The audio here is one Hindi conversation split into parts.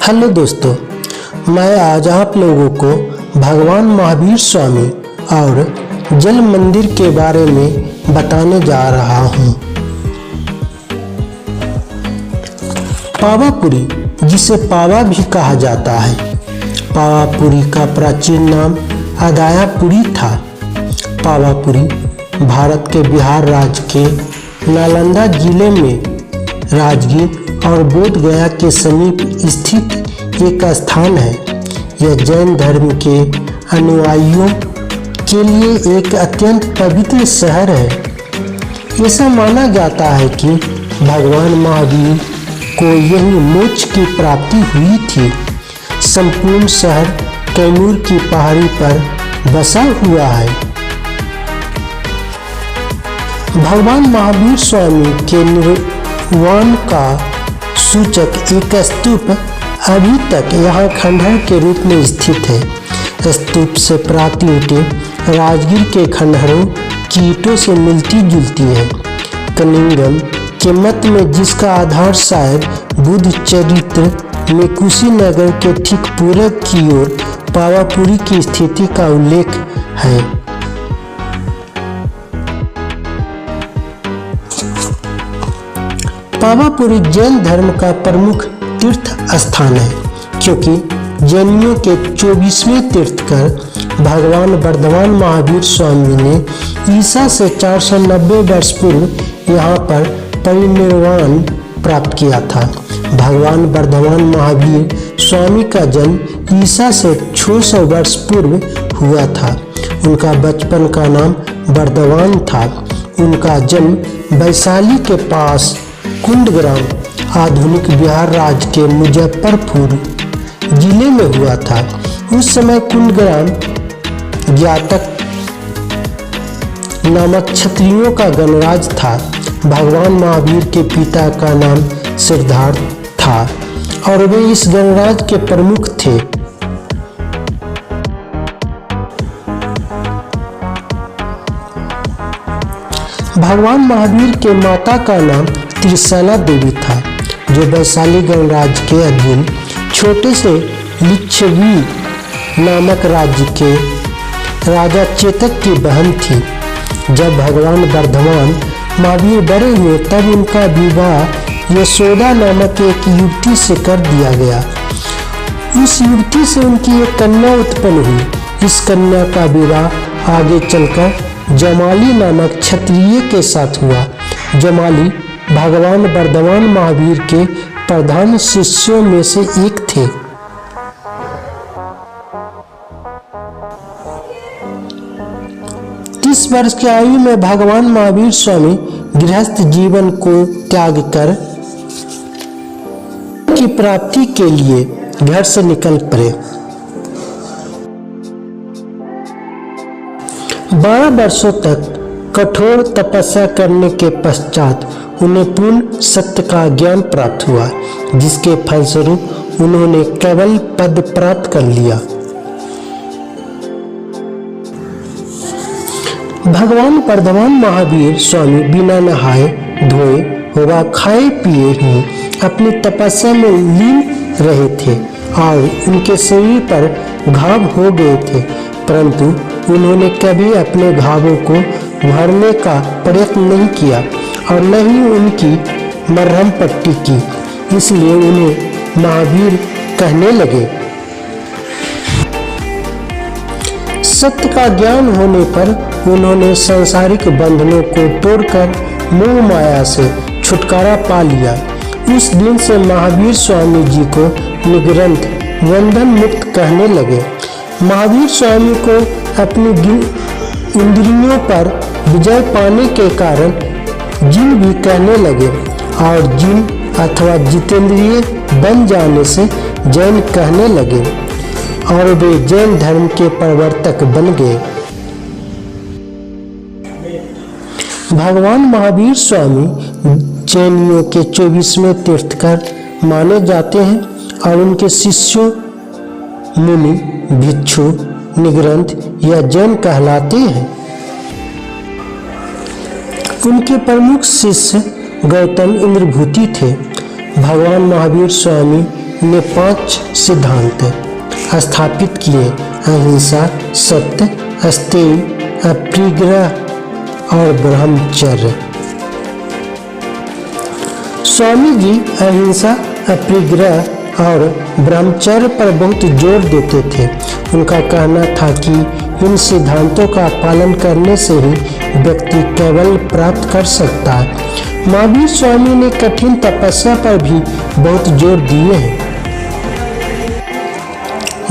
हेलो दोस्तों, मैं आज आप लोगों को भगवान महावीर स्वामी और जल मंदिर के बारे में बताने जा रहा हूँ। पावापुरी, जिसे पावा भी कहा जाता है, पावापुरी का प्राचीन नाम अदायापुरी था। पावापुरी भारत के बिहार राज्य के नालंदा जिले में राजगीर और बोध गया के समीप स्थित एक स्थान है। यह जैन धर्म के अनुयायियों के लिए एक अत्यंत पवित्र शहर है। ऐसा माना जाता है कि भगवान महावीर को यही मोक्ष की प्राप्ति हुई थी। संपूर्ण शहर कैमूर की पहाड़ी पर बसा हुआ है। भगवान महावीर स्वामी के निर्वाण का सूचक एक स्तूप अभी तक यहाँ खंडहर के रूप में स्थित है। स्तूप से प्राप्त ईंटें राजगीर के खंडहरों की ईंटों से मिलती जुलती है। कनिंगम के मत में, जिसका आधार शायद बुद्ध चरित्र में कुशीनगर के ठीक पूरब की ओर पावापुरी की स्थिति का उल्लेख है। पावापुरी जैन धर्म का प्रमुख तीर्थ स्थान है, क्योंकि जैनियों के 24वें तीर्थकर भगवान वर्धमान महावीर स्वामी ने ईसा से 490 वर्ष पूर्व यहाँ पर परिनिर्वाण प्राप्त किया था। भगवान वर्धमान महावीर स्वामी का जन्म ईसा से 600 वर्ष पूर्व हुआ था। उनका बचपन का नाम वर्धमान था। उनका जन्म वैशाली के पास कुंडग्राम, आधुनिक बिहार राज्य के मुजफ्फरपुर जिले में हुआ था। उस समय कुंडग्राम ज्ञातक नामक क्षत्रियों का गणराज्य था। भगवान महावीर के पिता का नाम सिद्धार्थ था और वे इस गणराज्य के प्रमुख थे। भगवान महावीर के माता का नाम त्रिशला देवी था, जो वैशाली गणराज्य के अधीन छोटे से लिच्छवी नामक राज्य के राजा चेतक की बहन थी। जब भगवान वर्धमान महावीर बड़े हुए, तब उनका विवाह यशोदा नामक एक युवती से कर दिया गया। उस युवती से उनकी एक कन्या उत्पन्न हुई। इस कन्या का विवाह आगे चलकर जमाली नामक क्षत्रिय के साथ हुआ। जमाली भगवान वर्धमान महावीर के प्रधान शिष्यों में से एक थे। तीस वर्ष की आयु में भगवान महावीर स्वामी गृहस्थ जीवन को त्याग कर की प्राप्ति के लिए घर से निकल पड़े। 12 वर्षों तक कठोर तपस्या करने के पश्चात उन्हें पूर्ण सत्य का ज्ञान प्राप्त हुआ, जिसके फलस्वरूप उन्होंने केवल पद प्राप्त कर लिया। भगवान वर्धमान महावीर स्वामी बिना नहाए धोए व खाए पिए ही अपनी तपस्या में लीन रहे थे और उनके शरीर पर घाव हो गए थे, परंतु उन्होंने कभी अपने घावों को भरने का प्रयत्न नहीं किया और न ही उनकी मरहम पट्टी की। इसलिए उन्हें महावीर कहने लगे। सत्य का ज्ञान होने पर उन्होंने सांसारिक बंधनों को तोड़कर मोह माया से छुटकारा पा लिया। उस दिन से महावीर स्वामी जी को निग्रंथ बंधन मुक्त कहने लगे। महावीर स्वामी को अपनी इंद्रियों पर विजय पाने के कारण जिन भी कहने लगे और जिन अथवा जितेंद्रिय बन जाने से जैन कहने लगे और वे जैन धर्म के प्रवर्तक बन गए। भगवान महावीर स्वामी जैनियों के 24वें तीर्थकर माने जाते हैं और उनके शिष्यों मुनि, भिक्षु, निग्रंथ या जैन कहलाते हैं। उनके प्रमुख शिष्य गौतम इंद्रभूति थे। भगवान महावीर स्वामी ने 5 सिद्धांत स्थापित किए: अहिंसा, सत्य, अस्तेय, अपरिग्रह और ब्रह्मचर्य। स्वामी जी अहिंसा, अपरिग्रह और ब्रह्मचर्य पर बहुत जोर देते थे। उनका कहना था कि इन सिद्धांतों का पालन करने से ही व्यक्ति कैवल्य प्राप्त कर सकता है। महावीर स्वामी ने कठिन तपस्या पर भी बहुत जोर दिए हैं।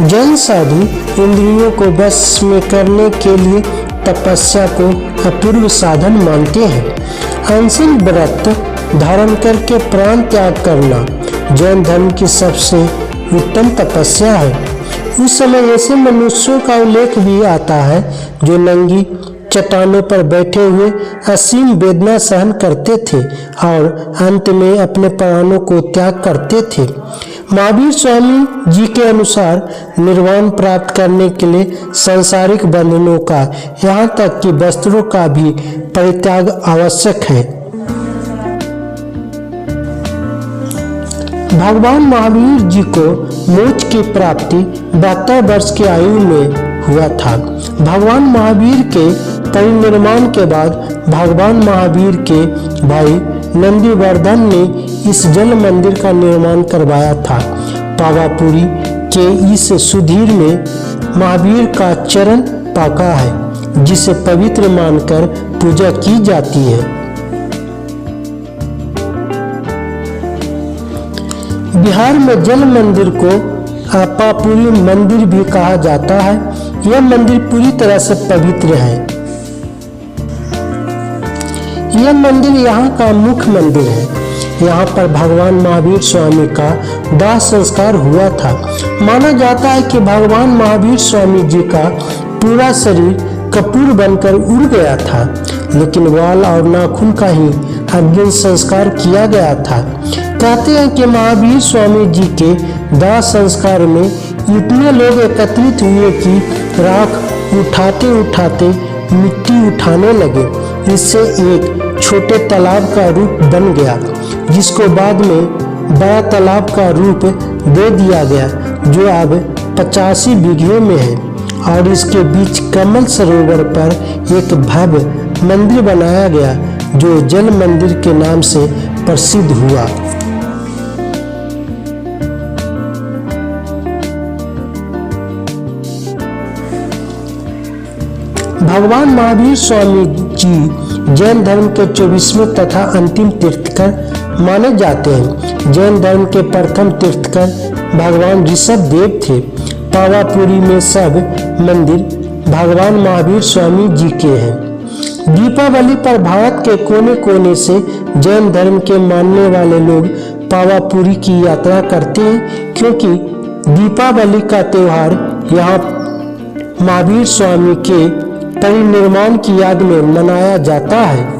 जैन साधु इंद्रियों को वश में करने के लिए तपस्या को अपूर्व साधन मानते हैं। अनशन व्रत धारण करके प्राण त्याग करना जैन धर्म की सबसे उत्तम तपस्या है। उस समय ऐसे मनुष्यों का उल्लेख भी आता है जो नंगी चट्टानों पर बैठे हुए असीम वेदना सहन करते थे और अंत में अपने प्राणों को त्याग करते थे। महावीर स्वामी जी के अनुसार निर्वाण प्राप्त करने के लिए सांसारिक बंधनों का, यहाँ तक कि वस्त्रों का भी परित्याग आवश्यक है। भगवान महावीर जी को मोक्ष की प्राप्ति 72 वर्ष की आयु में हुआ था। भगवान महावीर के परिनिर्वाण के बाद भगवान महावीर के भाई नंदीवर्धन ने इस जल मंदिर का निर्माण करवाया था। पावापुरी के इस सुधीर में महावीर का चरण पाका है, जिसे पवित्र मानकर पूजा की जाती है। बिहार में जल मंदिर को पावापुरी मंदिर भी कहा जाता है। यह मंदिर पूरी तरह से पवित्र है। यह मंदिर यहाँ का मुख्य मंदिर है। यहाँ पर भगवान महावीर स्वामी का दाह संस्कार हुआ था। माना जाता है कि भगवान महावीर स्वामी जी का पूरा शरीर कपूर बनकर उड़ गया था, लेकिन बाल और नाखून का ही अग्नि संस्कार किया गया था। कहते हैं कि महावीर स्वामी जी के दाह संस्कार में इतने लोग एकत्रित हुए कि राख उठाते उठाते मिट्टी उठाने लगे। इससे एक छोटे तालाब का रूप बन गया, जिसको बाद में बड़ा तालाब का रूप दे दिया गया, जो अब 85 बीघे में है। और इसके बीच कमल सरोवर पर एक भव्य मंदिर बनाया गया, जो जल मंदिर के नाम से प्रसिद्ध हुआ। भगवान महावीर स्वामी जी जैन धर्म के 24वें तथा अंतिम तीर्थकर माने जाते हैं। जैन धर्म के प्रथम तीर्थकर भगवान ऋषभ देव थे। पावापुरी में सब मंदिर भगवान महावीर स्वामी जी के हैं। दीपावली पर भारत के कोने कोने से जैन धर्म के मानने वाले लोग पावापुरी की यात्रा करते हैं, क्योंकि दीपावली का त्यौहार यहाँ महावीर स्वामी के परिनिर्वाण की याद में मनाया जाता है।